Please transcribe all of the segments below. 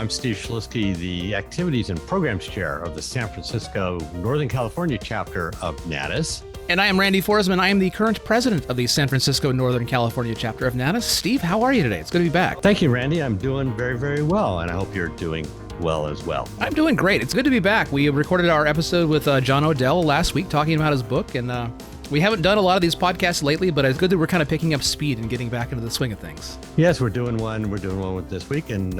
I'm Steve Schlisky, the Activities and Programs Chair of the San Francisco, Northern California chapter of NATIS. And I am Randy Forsman. I am the current president of the San Francisco, Northern California chapter of NATIS. Steve, how are you today? It's good to be back. Thank you, Randy. I'm doing very, very well, and I hope you're doing well as well. I'm doing great. It's good to be back. We recorded our episode with John O'Dell last week talking about his book, and we haven't done a lot of these podcasts lately, but it's good that we're kind of picking up speed and getting back into the swing of things. Yes, we're doing one. We're doing one with this week, and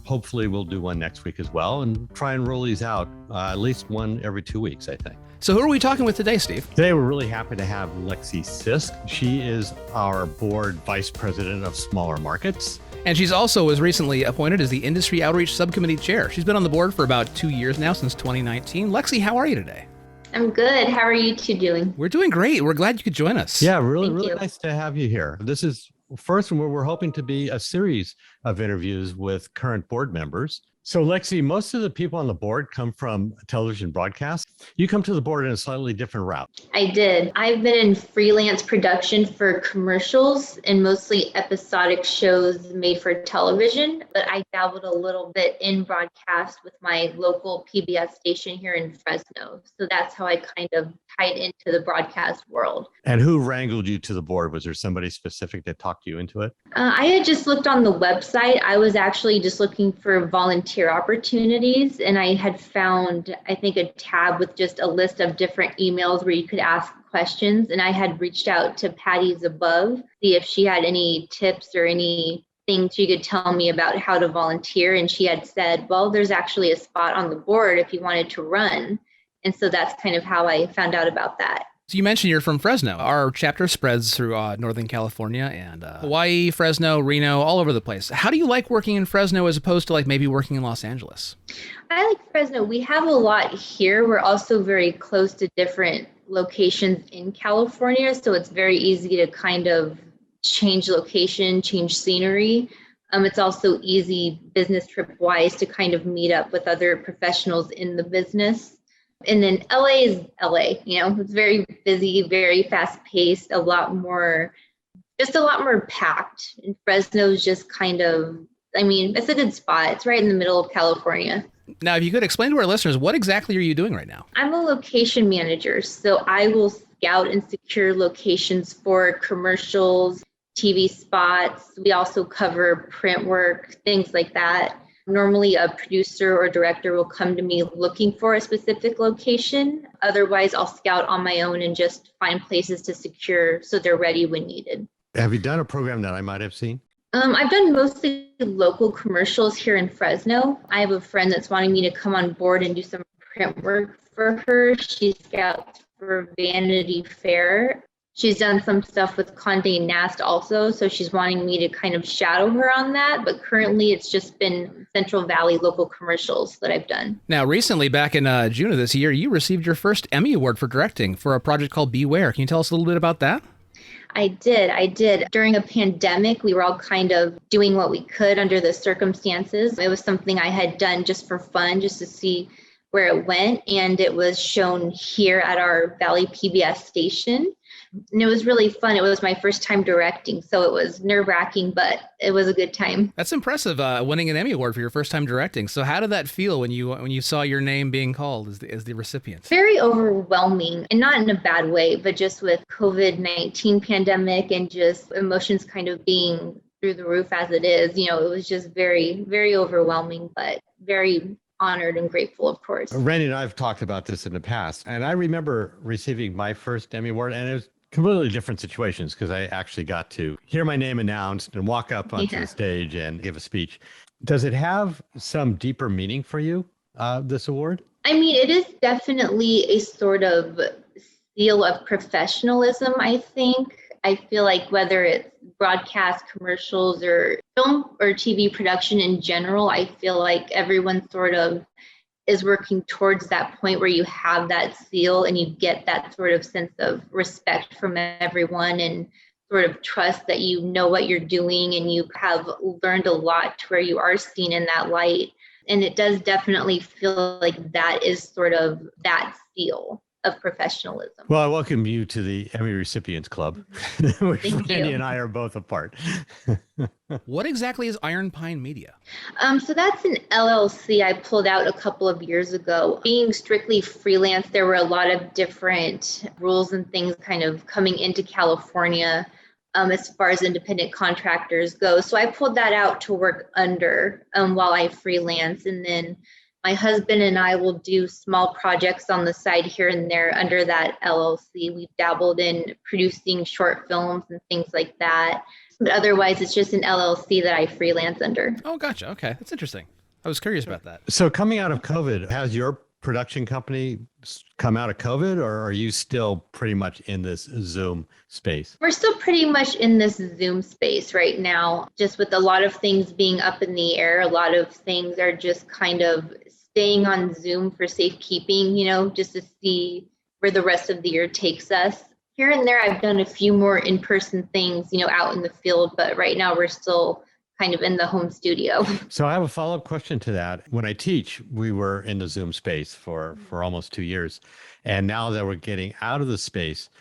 hopefully we'll do one next week as well, and try and roll these out at least one every 2 weeks, I think. So who are we talking with today, Steve? Today, we're really happy to have Lexi Sisk. She is our board vice president of smaller markets. And she's also was recently appointed as the Industry Outreach Subcommittee Chair. She's been on the board for about 2 years now, since 2019. Lexi, how are you today? I'm good. How are you two doing? We're doing great. We're glad you could join us. Yeah, really nice to have you here. This is first, we're hoping to be a series of interviews with current board members. So Lexi, most of the people on the board come from television broadcast. You come to the board in a slightly different route. I did. I've been in freelance production for commercials and mostly episodic shows made for television, but I dabbled a little bit in broadcast with my local PBS station here in Fresno. So that's how I kind of tied into the broadcast world. And who wrangled you to the board? Was there somebody specific that talked you into it? I had just looked on the website. I was actually just looking for volunteer opportunities, and I had found, I think, a tab with just a list of different emails where you could ask questions, and I had reached out to Patty Zabove, see if she had any tips or any things she could tell me about how to volunteer, and she had said, well, there's actually a spot on the board if you wanted to run, and so that's kind of how I found out about that. So you mentioned you're from Fresno. Our chapter spreads through Northern California and Hawaii, Fresno, Reno, all over the place. How do you like working in Fresno as opposed to like maybe working in Los Angeles? I like Fresno. We have a lot here. We're also very close to different locations in California, so it's very easy to kind of change location, change scenery. It's also easy business trip-wise to kind of meet up with other professionals in the business. And then LA is LA, it's very busy, very fast paced, a lot more packed. And Fresno is just kind of, it's a good spot. It's right in the middle of California. Now, if you could explain to our listeners, what exactly are you doing right now? I'm a location manager, so I will scout and secure locations for commercials, TV spots. We also cover print work, things like that. Normally, a producer or director will come to me looking for a specific location. Otherwise, I'll scout on my own and just find places to secure so they're ready when needed. Have you done a program that I might have seen? I've done mostly local commercials here in Fresno. I have a friend that's wanting me to come on board and do some print work for her. She scouts for Vanity Fair. She's done some stuff with Condé Nast also, so she's wanting me to kind of shadow her on that. But currently, it's just been Central Valley local commercials that I've done. Now, recently, back in June of this year, you received your first Emmy Award for directing for a project called Beware. Can you tell us a little bit about that? I did. During a pandemic, we were all kind of doing what we could under the circumstances. It was something I had done just for fun, just to see where it went. And it was shown here at our Valley PBS station. And it was really fun. It was my first time directing, so it was nerve-wracking, but it was a good time. That's impressive, winning an Emmy Award for your first time directing. So how did that feel when you saw your name being called as the recipient? Very overwhelming, and not in a bad way, but just with COVID-19 pandemic and just emotions kind of being through the roof as it is. It was just very, very overwhelming, but very honored and grateful, of course. Randy and I have talked about this in the past, and I remember receiving my first Emmy Award, and it was completely different situations because I actually got to hear my name announced and walk up onto the stage and give a speech. Does it have some deeper meaning for you, this award? It is definitely a sort of seal of professionalism, I think. I feel like whether it's broadcast commercials or film or TV production in general, I feel like everyone sort of is working towards that point where you have that seal and you get that sort of sense of respect from everyone and sort of trust that you know what you're doing and you have learned a lot to where you are seen in that light. And it does definitely feel like that is sort of that seal. of professionalism. Well, I welcome you to the Emmy Recipients Club, which Thank Randy you. and I are both a part. What exactly is Iron Pine Media? So that's an LLC I pulled out a couple of years ago. Being strictly freelance, there were a lot of different rules and things kind of coming into California as far as independent contractors go. So I pulled that out to work under while I freelance. And then my husband and I will do small projects on the side here and there under that LLC. We've dabbled in producing short films and things like that. But otherwise, it's just an LLC that I freelance under. Oh, gotcha. Okay. That's interesting. I was curious about that. So coming out of COVID, has your production company come out of COVID, or are you still pretty much in this Zoom space? We're still pretty much in this Zoom space right now, just with a lot of things being up in the air. A lot of things are just kind of staying on Zoom for safekeeping, just to see where the rest of the year takes us. Here and there, I've done a few more in-person things, out in the field, but right now we're still kind of in the home studio. So I have a follow-up question to that. When I teach, we were in the Zoom space for almost 2 years. And now that we're getting out of the space,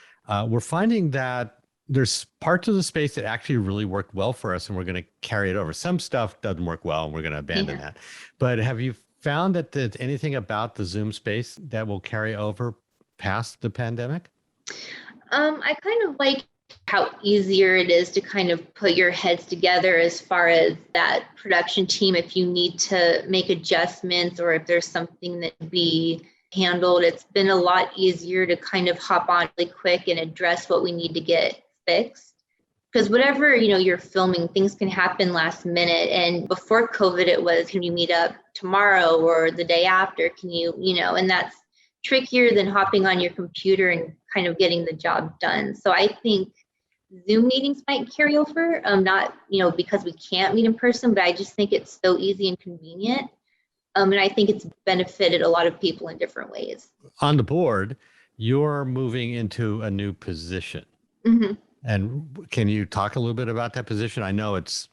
we're finding that there's parts of the space that actually really work well for us, and we're going to carry it over. Some stuff doesn't work well, and we're going to abandon that. But have you found that there's anything about the Zoom space that will carry over past the pandemic? I kind of like how easier it is to kind of put your heads together as far as that production team. If you need to make adjustments or if there's something that be handled, it's been a lot easier to kind of hop on really quick and address what we need to get fixed. Because whatever, you're filming, things can happen last minute. And before COVID, it was, can you meet up tomorrow or the day after? Can you, and that's trickier than hopping on your computer and kind of getting the job done. So I think Zoom meetings might carry over, not, because we can't meet in person, but I just think it's so easy and convenient. And I think it's benefited a lot of people in different ways. On the board, you're moving into a new position. Mm-hmm. And can you talk a little bit about that position? I know it's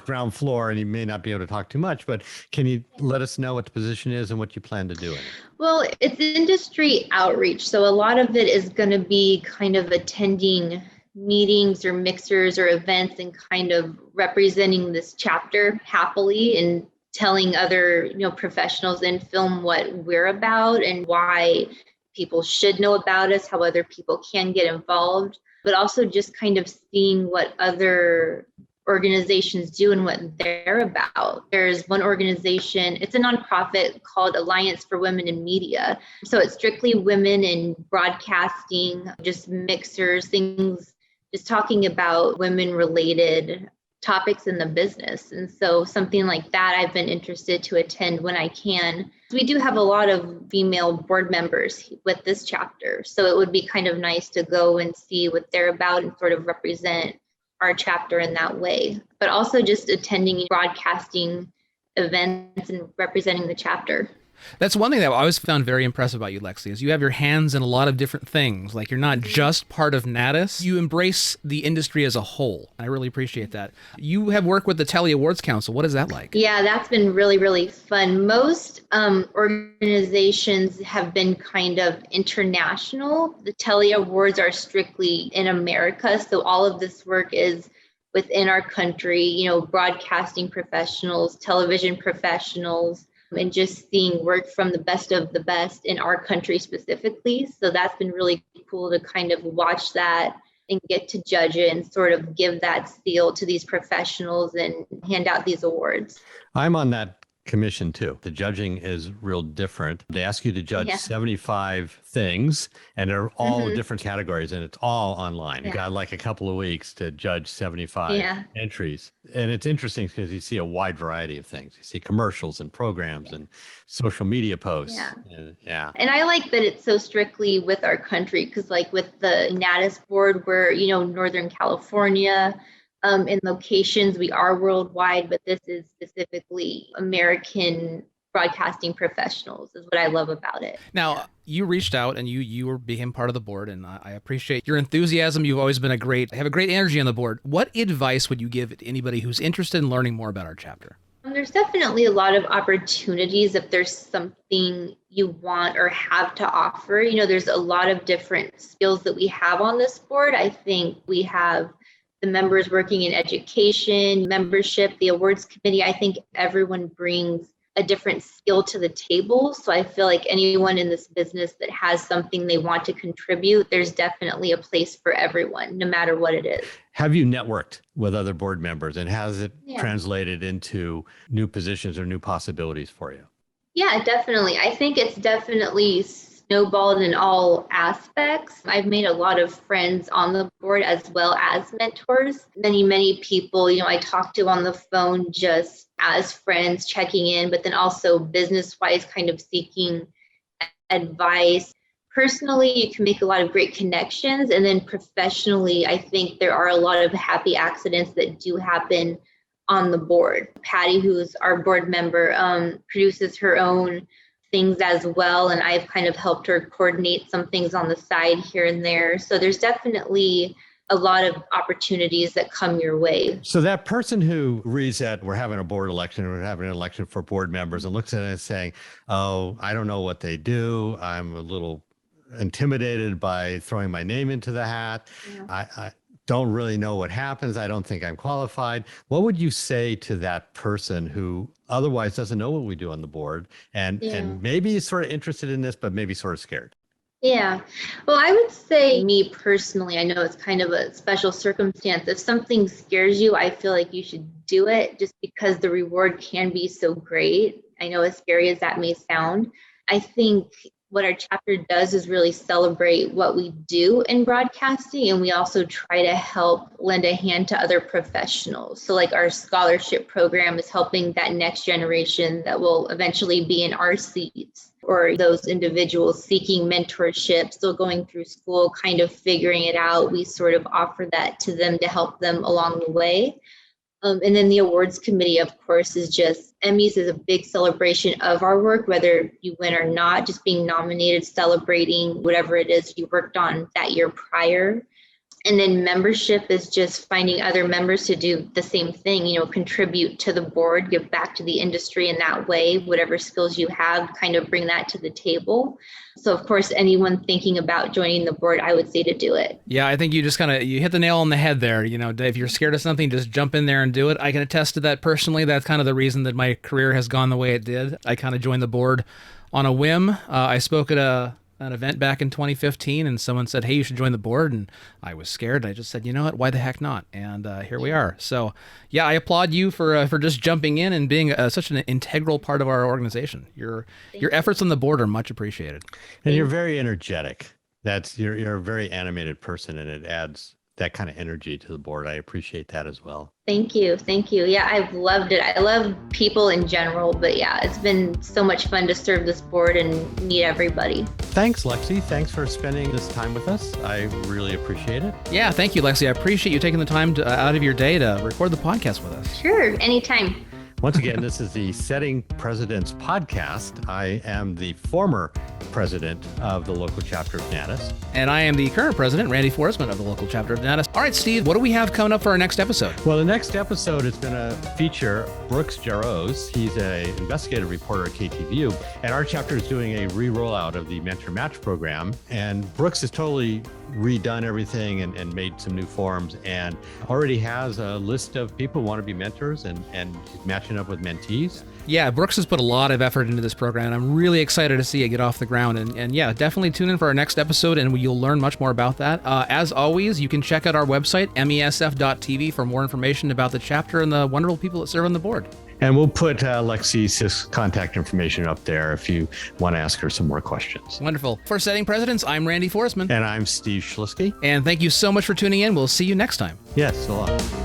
ground floor and you may not be able to talk too much, but can you let us know what the position is and what you plan to do in it? Well, it's industry outreach. So a lot of it is going to be kind of attending meetings or mixers or events and kind of representing this chapter happily and telling other, professionals in film what we're about and why people should know about us, how other people can get involved, but also just kind of seeing what other organizations do and what they're about. There's one organization, it's a nonprofit called Alliance for Women in Media. So it's strictly women in broadcasting, just mixers, things, just talking about women related topics in the business. And so something like that, I've been interested to attend when I can. We do have a lot of female board members with this chapter. So it would be kind of nice to go and see what they're about and sort of represent our chapter in that way, but also just attending broadcasting events and representing the chapter. That's one thing that I always found very impressive about you, Lexi, is you have your hands in a lot of different things. Like, you're not just part of Natus. You embrace the industry as a whole. I really appreciate that. You have worked with the Telly Awards Council. What is that like? Yeah, that's been really, really fun. Most organizations have been kind of international. The Telly Awards are strictly in America. So all of this work is within our country, broadcasting professionals, television professionals, and just seeing work from the best of the best in our country specifically. So that's been really cool to kind of watch that and get to judge it and sort of give that seal to these professionals and hand out these awards. I'm on that commission too. The judging is real different. They ask you to judge 75 things, and they're all different categories, and it's all online. You got like a couple of weeks to judge 75 entries. And it's interesting because you see a wide variety of things. You see commercials and programs and social media posts. And I like that it's so strictly with our country, because like with the Natus board, we're, Northern California. In locations, we are worldwide, but this is specifically American broadcasting professionals is what I love about it. Now, you reached out and you became part of the board, and I appreciate your enthusiasm. You've always been have a great energy on the board. What advice would you give to anybody who's interested in learning more about our chapter? There's definitely a lot of opportunities if there's something you want or have to offer. There's a lot of different skills that we have on this board. I think we have the members working in education, membership, the awards committee. I think everyone brings a different skill to the table. So I feel like anyone in this business that has something they want to contribute, there's definitely a place for everyone, no matter what it is. Have you networked with other board members, and has it translated into new positions or new possibilities for you? Yeah, definitely. I think it's definitely snowballed in all aspects. I've made a lot of friends on the board as well as mentors. Many people, I talk to on the phone just as friends checking in, but then also business-wise kind of seeking advice. Personally, you can make a lot of great connections. And then professionally, I think there are a lot of happy accidents that do happen on the board. Patty, who's our board member, produces her own things as well. And I've kind of helped her coordinate some things on the side here and there. So there's definitely a lot of opportunities that come your way. So that person who reads that we're having a board election, we're having an election for board members, and looks at it and saying, oh, I don't know what they do. I'm a little intimidated by throwing my name into the hat. Yeah. I don't really know what happens. I don't think I'm qualified. What would you say to that person who otherwise doesn't know what we do on the board and maybe is sort of interested in this, but maybe sort of scared? Yeah. Well, I would say me personally, I know it's kind of a special circumstance. If something scares you, I feel like you should do it just because the reward can be so great. I know as scary as that may sound. I think what our chapter does is really celebrate what we do in broadcasting, and we also try to help lend a hand to other professionals. So like our scholarship program is helping that next generation that will eventually be in our seats, or those individuals seeking mentorship, still going through school, kind of figuring it out. We sort of offer that to them to help them along the way. And then the awards committee, of course, is just, Emmys is a big celebration of our work, whether you win or not, just being nominated, celebrating whatever it is you worked on that year prior. And then membership is just finding other members to do the same thing, contribute to the board, give back to the industry in that way, whatever skills you have, kind of bring that to the table. So of course, anyone thinking about joining the board, I would say to do it. Yeah, I think you just you hit the nail on the head there. If you're scared of something, just jump in there and do it. I can attest to that personally. That's kind of the reason that my career has gone the way it did. I kind of joined the board on a whim. I spoke at an event back in 2015, and someone said, hey, you should join the board, and I was scared. I just said, you know what, why the heck not? And here we are. So yeah, I applaud you for just jumping in and being such an integral part of our organization. Your efforts on the board are much appreciated. And you're very energetic. You're a very animated person, and it adds that kind of energy to the board. I appreciate that as well. Thank you. Yeah, I've loved it. I love people in general, but yeah, it's been so much fun to serve this board and meet everybody. Thanks, Lexi. Thanks for spending this time with us. I really appreciate it. Yeah, thank you, Lexi. I appreciate you taking the time out of your day to record the podcast with us. Sure, anytime. Once again, this is the Setting Presidents podcast. I am the former president of the local chapter of Natus. And I am the current president, Randy Forsman, of the local chapter of Natus. All right, Steve, what do we have coming up for our next episode? Well, the next episode is going to feature Brooks Jarosz. He's an investigative reporter at KTVU, and our chapter is doing a re-rollout of the Mentor Match program. And Brooks has totally redone everything and made some new forms, and already has a list of people who want to be mentors and matching up with mentees. Yeah, Brooks has put a lot of effort into this program, and I'm really excited to see it get off the ground. And yeah, definitely tune in for our next episode, and you'll learn much more about that. As always, you can check out our website, mesf.tv, for more information about the chapter and the wonderful people that serve on the board. And we'll put Lexi Sisk's contact information up there if you want to ask her some more questions. Wonderful. For Setting Presidents, I'm Randy Forsman. And I'm Steve Schlisky. And thank you so much for tuning in. We'll see you next time. Yes, so long.